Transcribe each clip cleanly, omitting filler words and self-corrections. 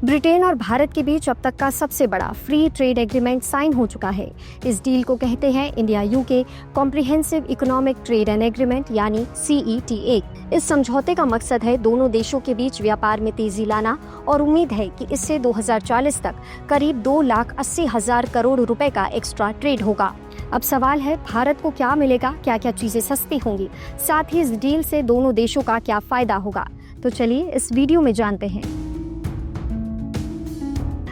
Britain और भारत के बीच अब तक का सबसे बड़ा फ्री ट्रेड एग्रीमेंट साइन हो चुका है। इस डील को कहते हैं India UK comprehensive economic trade and agreement यानी CETA। इस समझौते का मकसद है दोनों देशों के बीच व्यापार में तेजी लाना और उम्मीद है कि इससे 2040 तक करीब 2,80,000 करोड़ रुपए का एक्स्ट्रा ट्रेड होगा। अब सवाल है भारत को क्या मिलेगा, क्या क्या चीजें सस्ती होंगी, साथ ही इस डील से दोनों देशों का क्या फायदा होगा। तो चलिए इस वीडियो में जानते हैं।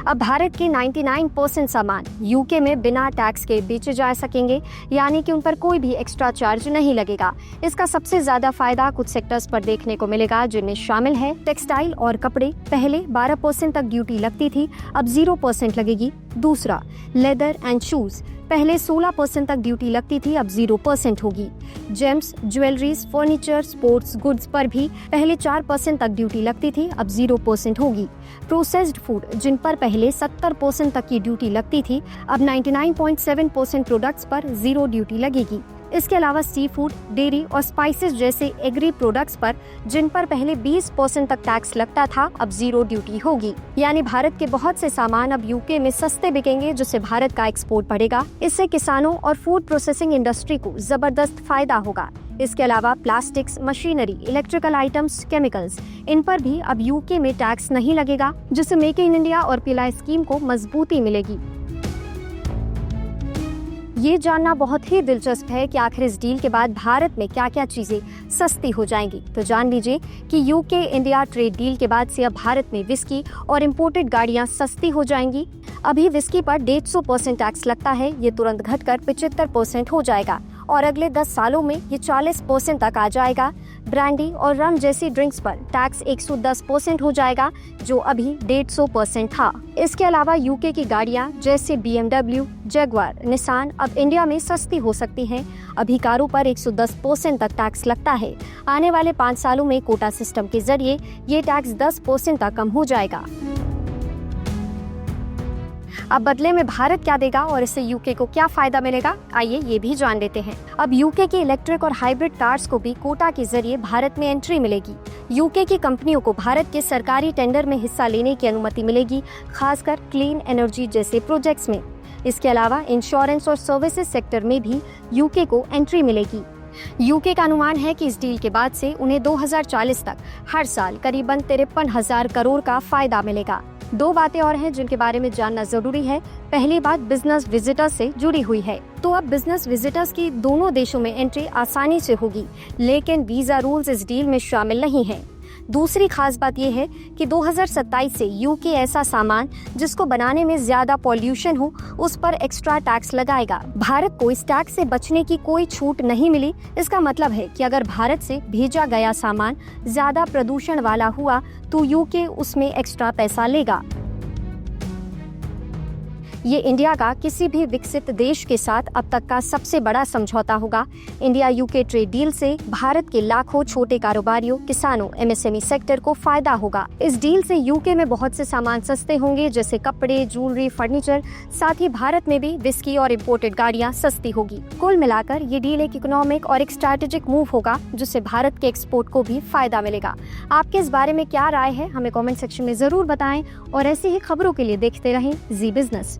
अब भारत के 99% सामान यूके में बिना टैक्स के बेचे जा सकेंगे, यानी कि उन पर कोई भी एक्स्ट्रा चार्ज नहीं लगेगा। इसका सबसे ज्यादा फायदा कुछ सेक्टर्स पर देखने को मिलेगा, जिनमें शामिल है टेक्सटाइल और कपड़े। पहले 12% तक ड्यूटी लगती थी, अब 0% लगेगी। दूसरा, लेदर एंड शूज, पहले 16% तक ड्यूटी लगती थी, अब 0% होगी। James, jewelleries, furniture, sports goods पर भी पहले 4% तक ड्यूटी लगती थी, अब 0% होगी। प्रोसेस्ड फूड, जिन पर पहले 70% तक की ड्यूटी लगती थी, अब 99.7% प्रोडक्ट्स पर 0 ड्यूटी लगेगी। इसके अलावा सी फूड, डेयरी और स्पाइसेस जैसे एग्री प्रोडक्ट्स पर, जिन पर पहले 20% तक टैक्स लगता था, अब 0 ड्यूटी होगी। यानी भारत के बहुत से सामान अब यूके में सस्ते बिकेंगे, जिससे भारत का एक्सपोर्ट बढ़ेगा। इससे किसानों और फूड प्रोसेसिंग इंडस्ट्री को जबरदस्त फायदा होगा। इसके अलावा plastics, machinery, electrical items, chemicals, इन पर भी अब यूके में टैक्स नहीं लगेगा, जिससे मेक इन इंडिया और पीएलआई स्कीम को मजबूती मिलेगी। ये जानना बहुत ही दिलचस्प है कि आखिर इस डील के बाद भारत में क्या क्या चीजें सस्ती हो जाएंगी। तो जान लीजिए कि यूके इंडिया ट्रेड डील के बाद से अब भारत में विस्की और इम्पोर्टेड गाड़ियां सस्ती हो जाएंगी। अभी विस्की पर 150% टैक्स लगता है, ये तुरंत घटकर 75% हो जाएगा और अगले 10 सालों में ये 40% तक आ जाएगा। ब्रांडी और रम जैसी ड्रिंक्स पर टैक्स 110% हो जाएगा, जो अभी 150% था। इसके अलावा यूके की गाड़ियां जैसे BMW, जगुआर, निसान अब इंडिया में सस्ती हो सकती हैं। अभी कारों पर 110% तक टैक्स लगता है। आने वाले 5 सालों में कोटा सिस्टम के जरिए ये टैक्स 10% तक कम हो जाएगा। अब बदले में भारत क्या देगा और इससे यूके को क्या फायदा मिलेगा, आइए ये भी जान लेते हैं। अब यूके की इलेक्ट्रिक और हाइब्रिड कार्स को भी कोटा के जरिए भारत में एंट्री मिलेगी। यूके की कंपनियों को भारत के सरकारी टेंडर में हिस्सा लेने की अनुमति मिलेगी, खासकर क्लीन एनर्जी जैसे प्रोजेक्ट्स में। इसके अलावा इंश्योरेंस और सर्विसेज सेक्टर में भी यूके को एंट्री मिलेगी। यूके का अनुमान है कि इस डील के बाद से उन्हें 2040 तक हर साल करीबन 53,000 करोड़ का फायदा मिलेगा। 2 बातें और हैं जिनके बारे में जानना जरूरी है। पहली बात बिजनेस विजिटर्स से जुड़ी हुई है, तो अब बिजनेस विजिटर्स की दोनों देशों में एंट्री आसानी से होगी, लेकिन वीजा रूल्स इस डील में शामिल नहीं हैं। दूसरी खास बात यह है कि 2027 से यूके ऐसा सामान जिसको बनाने में ज्यादा पॉल्यूशन हो, उस पर एक्स्ट्रा टैक्स लगाएगा। भारत को इस टैक्स से बचने की कोई छूट नहीं मिली। इसका मतलब है कि अगर भारत से भेजा गया सामान ज्यादा प्रदूषण वाला हुआ तो यूके उसमें एक्स्ट्रा पैसा लेगा। ये इंडिया का किसी भी विकसित देश के साथ अब तक का सबसे बड़ा समझौता होगा। इंडिया यूके ट्रेड डील से भारत के लाखों छोटे कारोबारियों, किसानों, MSME सेक्टर को फायदा होगा। इस डील से यूके में बहुत से सामान सस्ते होंगे, जैसे कपड़े, ज्वेलरी, फर्नीचर। साथ ही भारत में भी विस्की और इम्पोर्टेड गाड़ियां सस्ती होगी। कुल मिलाकर ये डील एक इकोनॉमिक और एक स्ट्रैटेजिक मूव होगा, जिससे भारत के एक्सपोर्ट को भी फायदा मिलेगा। आपके इस बारे में क्या राय है, हमें कॉमेंट सेक्शन में जरूर बताएं और ऐसी ही खबरों के लिए देखते रहें जी बिजनेस।